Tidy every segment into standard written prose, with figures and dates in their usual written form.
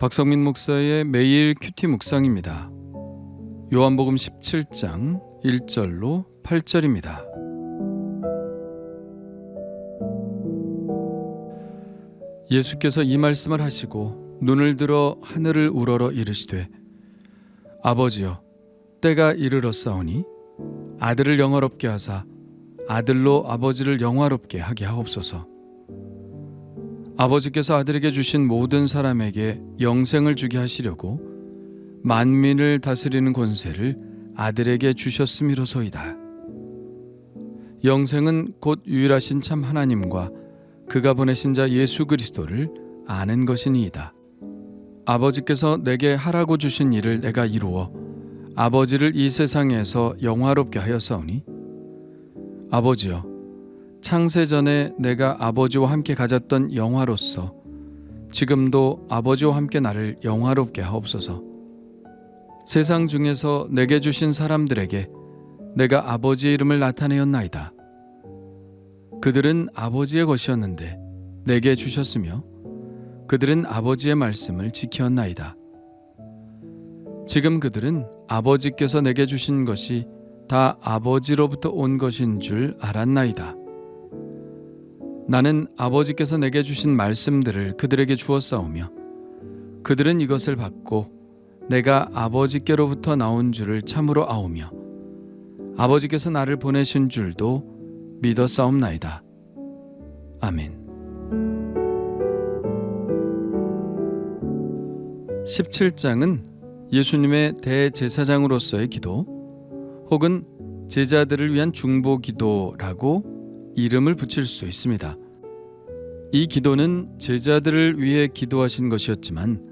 박성민 목사의 매일 큐티 묵상입니다. 요한복음 17장 1절로 8절입니다. 예수께서 이 말씀을 하시고 눈을 들어 하늘을 우러러 이르시되 아버지여 때가 이르렀사오니 아들을 영화롭게 하사 아들로 아버지를 영화롭게 하게 하옵소서. 아버지께서 아들에게 주신 모든 사람에게 영생을 주게 하시려고 만민을 다스리는 권세를 아들에게 주셨음이로소이다. 영생은 곧 유일하신 참 하나님과 그가 보내신 자 예수 그리스도를 아는 것이니이다. 아버지께서 내게 하라고 주신 일을 내가 이루어 아버지를 이 세상에서 영화롭게 하였사오니 아버지여 창세전에 내가 아버지와 함께 가졌던 영화로서 지금도 아버지와 함께 나를 영화롭게 하옵소서. 세상 중에서 내게 주신 사람들에게 내가 아버지의 이름을 나타내었나이다. 그들은 아버지의 것이었는데 내게 주셨으며 그들은 아버지의 말씀을 지켰나이다. 지금 그들은 아버지께서 내게 주신 것이 다 아버지로부터 온 것인 줄 알았나이다. 나는 아버지께서 내게 주신 말씀들을 그들에게 주었사오며 그들은 이것을 받고 내가 아버지께로부터 나온 줄을 참으로 아오며 아버지께서 나를 보내신 줄도 믿었사옵나이다. 아멘. 17장은 예수님의 대제사장으로서의 기도 혹은 제자들을 위한 중보 기도라고 이름을 붙일 수 있습니다. 이 기도는 제자들을 위해 기도하신 것이었지만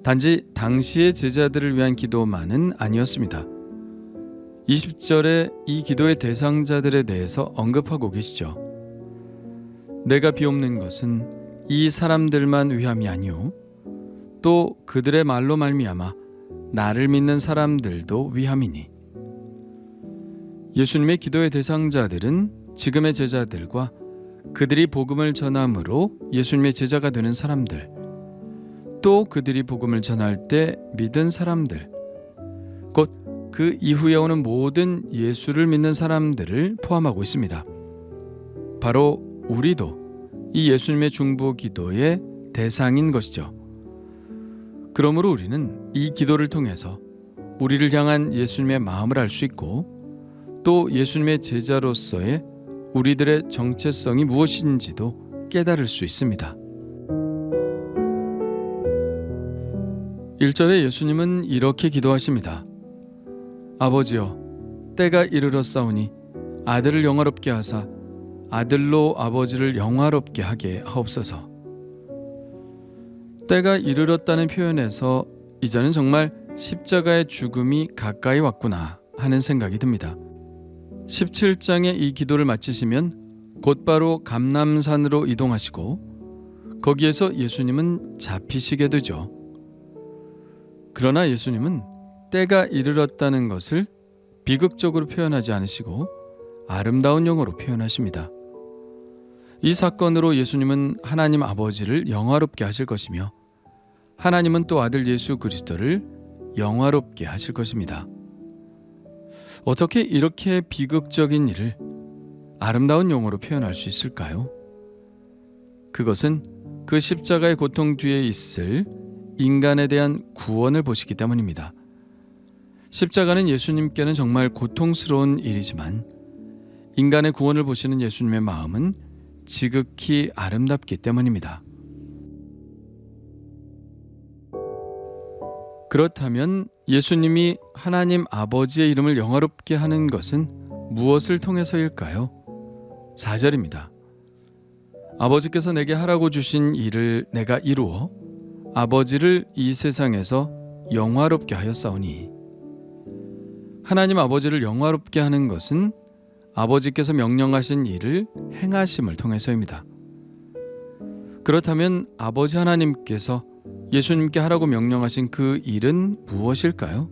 단지 당시의 제자들을 위한 기도만은 아니었습니다. 20절에 이 기도의 대상자들에 대해서 언급하고 계시죠. 내가 비옵는 것은 이 사람들만 위함이 아니오 또 그들의 말로 말미암아 나를 믿는 사람들도 위함이니. 예수님의 기도의 대상자들은 지금의 제자들과 그들이 복음을 전함으로 예수님의 제자가 되는 사람들, 또 그들이 복음을 전할 때 믿은 사람들, 곧 그 이후에 오는 모든 예수를 믿는 사람들을 포함하고 있습니다. 바로 우리도 이 예수님의 중보 기도의 대상인 것이죠. 그러므로 우리는 이 기도를 통해서 우리를 향한 예수님의 마음을 알 수 있고 또 예수님의 제자로서의 우리들의 정체성이 무엇인지도 깨달을 수 있습니다. 1절에 예수님은 이렇게 기도하십니다. 아버지여 때가 이르렀사오니 아들을 영화롭게 하사 아들로 아버지를 영화롭게 하게 하옵소서. 때가 이르렀다는 표현에서 이제는 정말 십자가의 죽음이 가까이 왔구나 하는 생각이 듭니다. 17장의 이 기도를 마치시면 곧바로 감람산으로 이동하시고 거기에서 예수님은 잡히시게 되죠. 그러나 예수님은 때가 이르렀다는 것을 비극적으로 표현하지 않으시고 아름다운 용어로 표현하십니다. 이 사건으로 예수님은 하나님 아버지를 영화롭게 하실 것이며 하나님은 또 아들 예수 그리스도를 영화롭게 하실 것입니다. 어떻게 이렇게 비극적인 일을 아름다운 용어로 표현할 수 있을까요? 그것은 그 십자가의 고통 뒤에 있을 인간에 대한 구원을 보시기 때문입니다. 십자가는 예수님께는 정말 고통스러운 일이지만 인간의 구원을 보시는 예수님의 마음은 지극히 아름답기 때문입니다. 그렇다면 예수님이 하나님 아버지의 이름을 영화롭게 하는 것은 무엇을 통해서일까요? 4절입니다. 아버지께서 내게 하라고 주신 일을 내가 이루어 아버지를 이 세상에서 영화롭게 하였사오니. 하나님 아버지를 영화롭게 하는 것은 아버지께서 명령하신 일을 행하심을 통해서입니다. 그렇다면 아버지 하나님께서 예수님께 하라고 명령하신 그 일은 무엇일까요?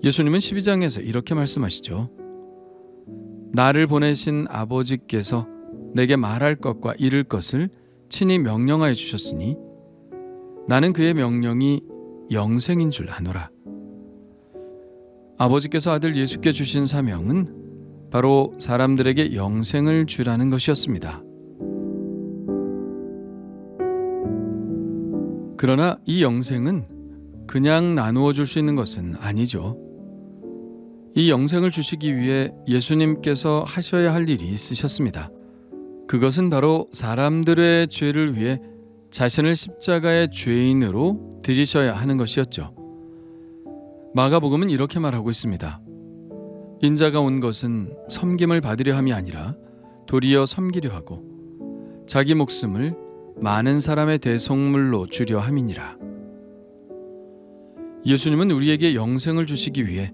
예수님은 12장에서 이렇게 말씀하시죠. 나를 보내신 아버지께서 내게 말할 것과 이를 것을 친히 명령하여 주셨으니 나는 그의 명령이 영생인 줄 아노라. 아버지께서 아들 예수께 주신 사명은 바로 사람들에게 영생을 주라는 것이었습니다. 그러나 이 영생은 그냥 나누어 줄 수 있는 것은 아니죠. 이 영생을 주시기 위해 예수님께서 하셔야 할 일이 있으셨습니다. 그것은 바로 사람들의 죄를 위해 자신을 십자가의 죄인으로 드리셔야 하는 것이었죠. 마가복음은 이렇게 말하고 있습니다. 인자가 온 것은 섬김을 받으려 함이 아니라 도리어 섬기려 하고 자기 목숨을 많은 사람의 대속물로 주려 함이니라. 예수님은 우리에게 영생을 주시기 위해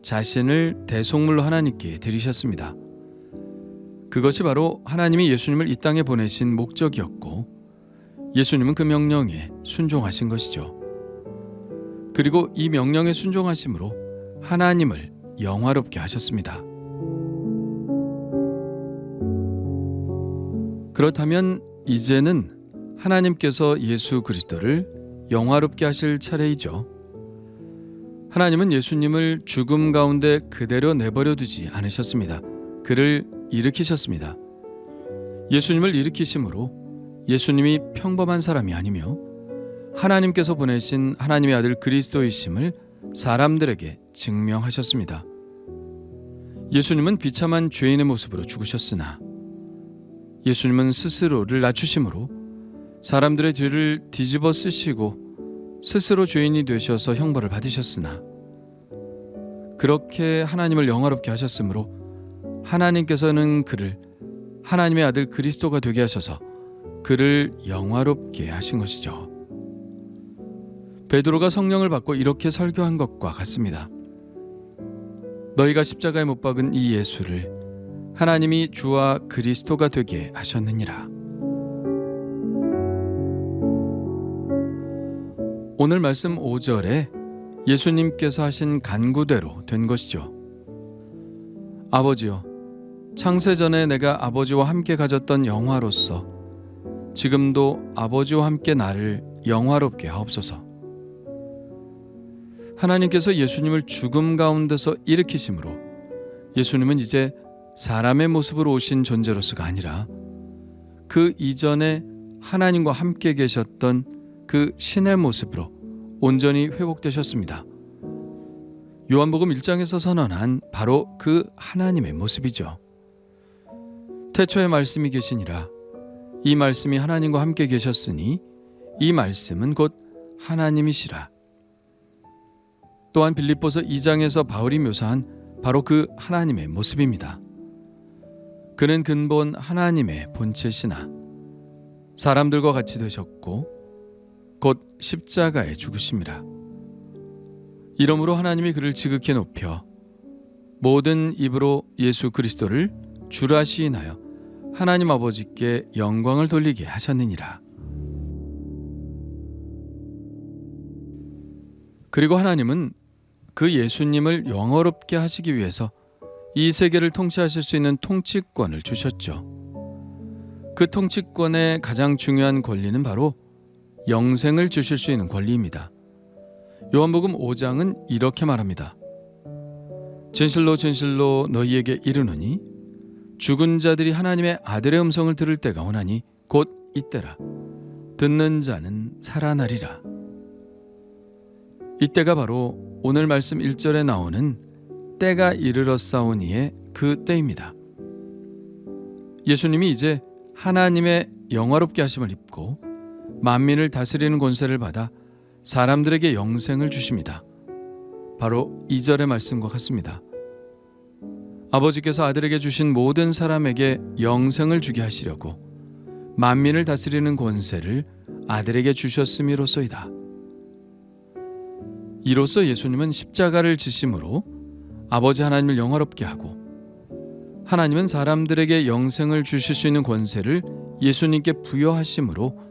자신을 대속물로 하나님께 드리셨습니다. 그것이 바로 하나님이 예수님을 이 땅에 보내신 목적이었고 예수님은 그 명령에 순종하신 것이죠. 그리고 이 명령에 순종하심으로 하나님을 영화롭게 하셨습니다. 그렇다면 이제는 하나님께서 예수 그리스도를 영화롭게 하실 차례이죠. 하나님은 예수님을 죽음 가운데 그대로 내버려 두지 않으셨습니다. 그를 일으키셨습니다. 예수님을 일으키심으로 예수님이 평범한 사람이 아니며 하나님께서 보내신 하나님의 아들 그리스도이심을 사람들에게 증명하셨습니다. 예수님은 비참한 죄인의 모습으로 죽으셨으나 예수님은 스스로를 낮추심으로 사람들의 죄를 뒤집어 쓰시고 스스로 죄인이 되셔서 형벌을 받으셨으나 그렇게 하나님을 영화롭게 하셨으므로 하나님께서는 그를 하나님의 아들 그리스도가 되게 하셔서 그를 영화롭게 하신 것이죠. 베드로가 성령을 받고 이렇게 설교한 것과 같습니다. 너희가 십자가에 못 박은 이 예수를 하나님이 주와 그리스도가 되게 하셨느니라. 오늘 말씀 5절에 예수님께서 하신 간구대로 된 것이죠. 아버지여, 창세전에 내가 아버지와 함께 가졌던 영화로서 지금도 아버지와 함께 나를 영화롭게 하옵소서. 하나님께서 예수님을 죽음 가운데서 일으키심으로 예수님은 이제 사람의 모습으로 오신 존재로서가 아니라 그 이전에 하나님과 함께 계셨던 그 신의 모습으로 온전히 회복되셨습니다. 요한복음 1장에서 선언한 바로 그 하나님의 모습이죠. 태초에 말씀이 계시니라. 이 말씀이 하나님과 함께 계셨으니 이 말씀은 곧 하나님이시라. 또한 빌립보서 2장에서 바울이 묘사한 바로 그 하나님의 모습입니다. 그는 근본 하나님의 본체시나 사람들과 같이 되셨고 곧 십자가에 죽으심이라. 이러므로 하나님이 그를 지극히 높여 모든 입으로 예수 그리스도를 주라 시인하여 하나님 아버지께 영광을 돌리게 하셨느니라. 그리고 하나님은 그 예수님을 영화롭게 하시기 위해서 이 세계를 통치하실 수 있는 통치권을 주셨죠. 그 통치권의 가장 중요한 권리는 바로 영생을 주실 수 있는 권리입니다. 요한복음 5장은 이렇게 말합니다. 진실로 진실로 너희에게 이르노니 죽은 자들이 하나님의 아들의 음성을 들을 때가 오나니 곧 이때라. 듣는 자는 살아나리라. 이때가 바로 오늘 말씀 1절에 나오는 때가 이르렀사오니의 그 때입니다. 예수님이 이제 하나님의 영화롭게 하심을 입고 만민을 다스리는 권세를 받아 사람들에게 영생을 주십니다. 바로 2절의 말씀과 같습니다. 아버지께서 아들에게 주신 모든 사람에게 영생을 주게 하시려고 만민을 다스리는 권세를 아들에게 주셨음이로소이다. 이로써 예수님은 십자가를 지심으로 아버지 하나님을 영화롭게 하고 하나님은 사람들에게 영생을 주실 수 있는 권세를 예수님께 부여하심으로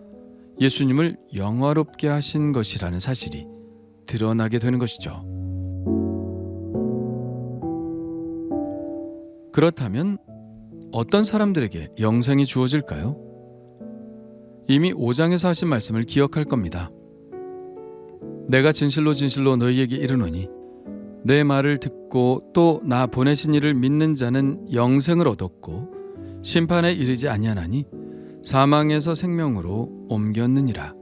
예수님을 영화롭게 하신 것이라는 사실이 드러나게 되는 것이죠. 그렇다면 어떤 사람들에게 영생이 주어질까요? 이미 5장에서 하신 말씀을 기억할 겁니다. 내가 진실로 진실로 너희에게 이르노니 내 말을 듣고 또 나 보내신 이를 믿는 자는 영생을 얻었고 심판에 이르지 아니하나니 사망에서 생명으로 옮겼느니라.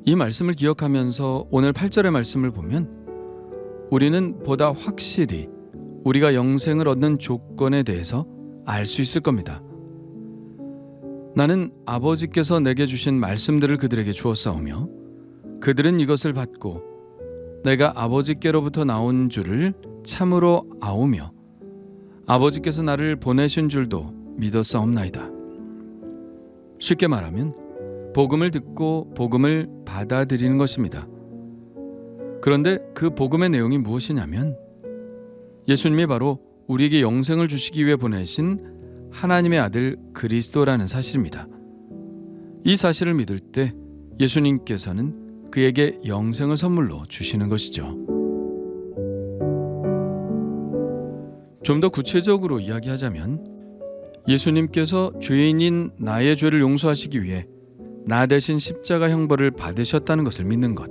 이 말씀을 기억하면서 오늘 8절의 말씀을 보면 우리는 보다 확실히 우리가 영생을 얻는 조건에 대해서 알 수 있을 겁니다. 나는 아버지께서 내게 주신 말씀들을 그들에게 주었사오며 그들은 이것을 받고 내가 아버지께로부터 나온 줄을 참으로 아오며 아버지께서 나를 보내신 줄도 믿었사옵나이다. 쉽게 말하면 복음을 듣고 복음을 받아들이는 것입니다. 그런데 그 복음의 내용이 무엇이냐면 예수님이 바로 우리에게 영생을 주시기 위해 보내신 하나님의 아들 그리스도라는 사실입니다. 이 사실을 믿을 때 예수님께서는 그에게 영생을 선물로 주시는 것이죠. 좀 더 구체적으로 이야기하자면 예수님께서 죄인인 나의 죄를 용서하시기 위해 나 대신 십자가 형벌을 받으셨다는 것을 믿는 것.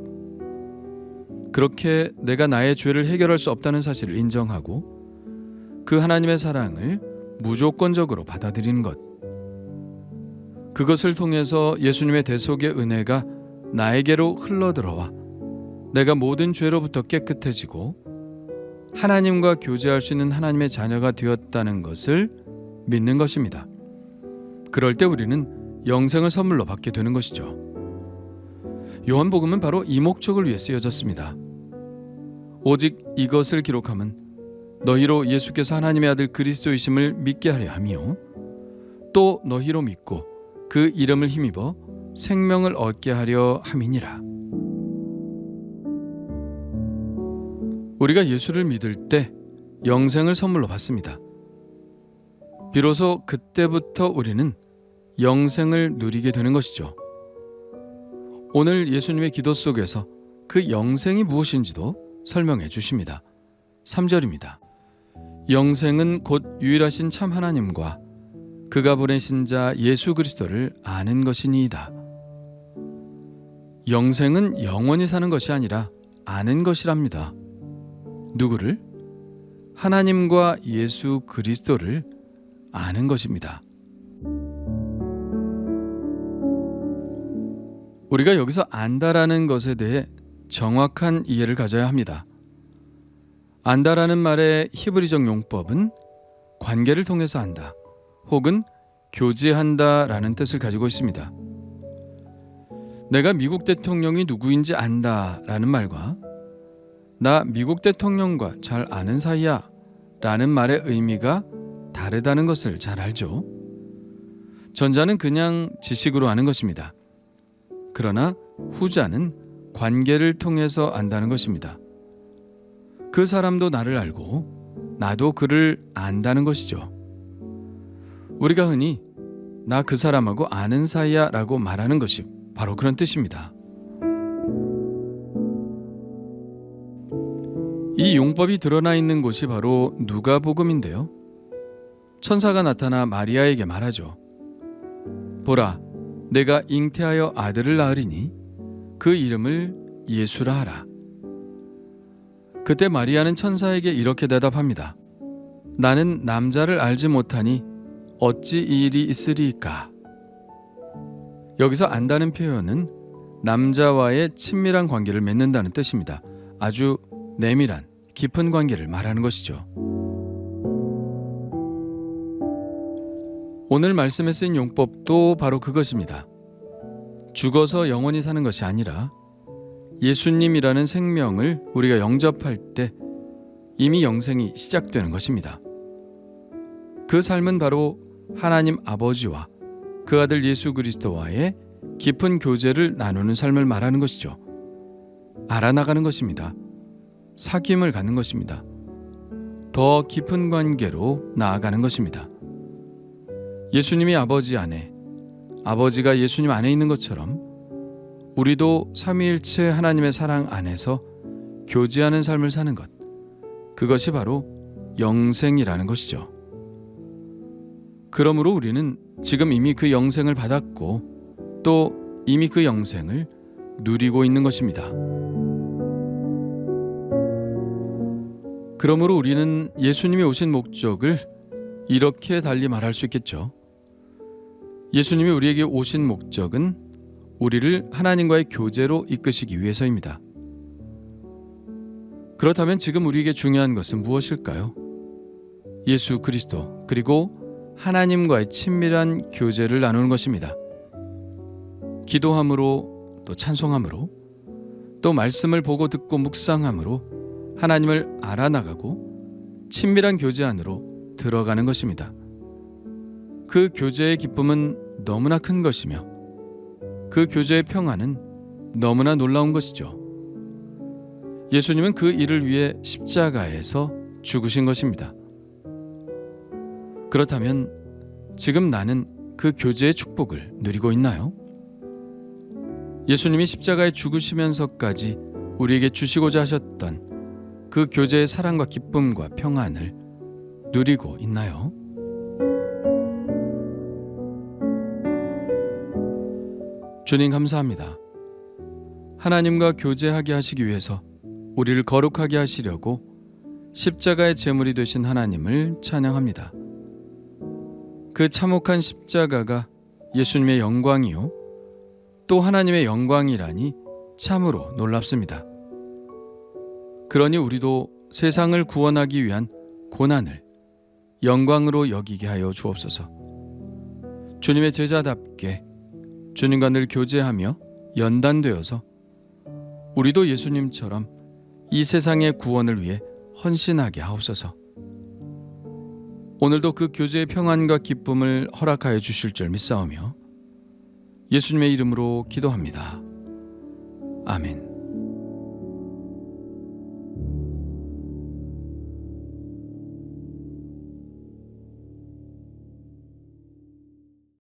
그렇게 내가 나의 죄를 해결할 수 없다는 사실을 인정하고 그 하나님의 사랑을 무조건적으로 받아들이는 것. 그것을 통해서 예수님의 대속의 은혜가 나에게로 흘러들어와 내가 모든 죄로부터 깨끗해지고 하나님과 교제할 수 있는 하나님의 자녀가 되었다는 것을 믿는 것입니다. 그럴 때 우리는 영생을 선물로 받게 되는 것이죠. 요한복음은 바로 이 목적을 위해 쓰여졌습니다. 오직 이것을 기록함은 너희로 예수께서 하나님의 아들 그리스도이심을 믿게 하려 함이요 또 너희로 믿고 그 이름을 힘입어 생명을 얻게 하려 함이니라. 우리가 예수를 믿을 때 영생을 선물로 받습니다. 비로소 그때부터 우리는 영생을 누리게 되는 것이죠. 오늘 예수님의 기도 속에서 그 영생이 무엇인지도 설명해 주십니다. 3절입니다. 영생은 곧 유일하신 참 하나님과 그가 보내신 자 예수 그리스도를 아는 것이니이다. 영생은 영원히 사는 것이 아니라 아는 것이랍니다. 누구를? 하나님과 예수 그리스도를 아는 것입니다. 우리가 여기서 안다라는 것에 대해 정확한 이해를 가져야 합니다. 안다라는 말의 히브리적 용법은 관계를 통해서 안다 혹은 교제한다라는 뜻을 가지고 있습니다. 내가 미국 대통령이 누구인지 안다라는 말과 나 미국 대통령과 잘 아는 사이야 라는 말의 의미가 다르다는 것을 잘 알죠. 전자는 그냥 지식으로 아는 것입니다. 그러나 후자는 관계를 통해서 안다는 것입니다. 그 사람도 나를 알고 나도 그를 안다는 것이죠. 우리가 흔히 나 그 사람하고 아는 사이야 라고 말하는 것이 바로 그런 뜻입니다. 이 용법이 드러나 있는 곳이 바로 누가복음인데요. 천사가 나타나 마리아에게 말하죠. 보라, 내가 잉태하여 아들을 낳으리니 그 이름을 예수라 하라. 그때 마리아는 천사에게 이렇게 대답합니다. 나는 남자를 알지 못하니 어찌 이 일이 있으리이까? 여기서 안다는 표현은 남자와의 친밀한 관계를 맺는다는 뜻입니다. 아주 내밀한 깊은 관계를 말하는 것이죠. 오늘 말씀에 쓰인 용법도 바로 그것입니다. 죽어서 영원히 사는 것이 아니라 예수님이라는 생명을 우리가 영접할 때 이미 영생이 시작되는 것입니다. 그 삶은 바로 하나님 아버지와 그 아들 예수 그리스도와의 깊은 교제를 나누는 삶을 말하는 것이죠. 알아나가는 것입니다. 사귐을 갖는 것입니다. 더 깊은 관계로 나아가는 것입니다. 예수님이 아버지 안에, 아버지가 예수님 안에 있는 것처럼 우리도 삼위일체 하나님의 사랑 안에서 교제하는 삶을 사는 것, 그것이 바로 영생이라는 것이죠. 그러므로 우리는 지금 이미 그 영생을 받았고 또 이미 그 영생을 누리고 있는 것입니다. 그러므로 우리는 예수님이 오신 목적을 이렇게 달리 말할 수 있겠죠. 예수님이 우리에게 오신 목적은 우리를 하나님과의 교제로 이끄시기 위해서입니다. 그렇다면 지금 우리에게 중요한 것은 무엇일까요? 예수 그리스도 그리고 하나님과의 친밀한 교제를 나누는 것입니다. 기도함으로 또 찬송함으로 또 말씀을 보고 듣고 묵상함으로 하나님을 알아나가고 친밀한 교제 안으로 들어가는 것입니다. 그 교제의 기쁨은 너무나 큰 것이며 그 교제의 평안은 너무나 놀라운 것이죠. 예수님은 그 일을 위해 십자가에서 죽으신 것입니다. 그렇다면 지금 나는 그 교제의 축복을 누리고 있나요? 예수님이 십자가에 죽으시면서까지 우리에게 주시고자 하셨던 그 교제의 사랑과 기쁨과 평안을 누리고 있나요? 주님 감사합니다. 하나님과 교제하게 하시기 위해서 우리를 거룩하게 하시려고 십자가의 제물이 되신 하나님을 찬양합니다. 그 참혹한 십자가가 예수님의 영광이요 또 하나님의 영광이라니 참으로 놀랍습니다. 그러니 우리도 세상을 구원하기 위한 고난을 영광으로 여기게 하여 주옵소서. 주님의 제자답게 주님과 늘 교제하며 연단되어서 우리도 예수님처럼 이 세상의 구원을 위해 헌신하게 하옵소서. 오늘도 그 교제의 평안과 기쁨을 허락하여 주실 줄 믿사오며 예수님의 이름으로 기도합니다. 아멘.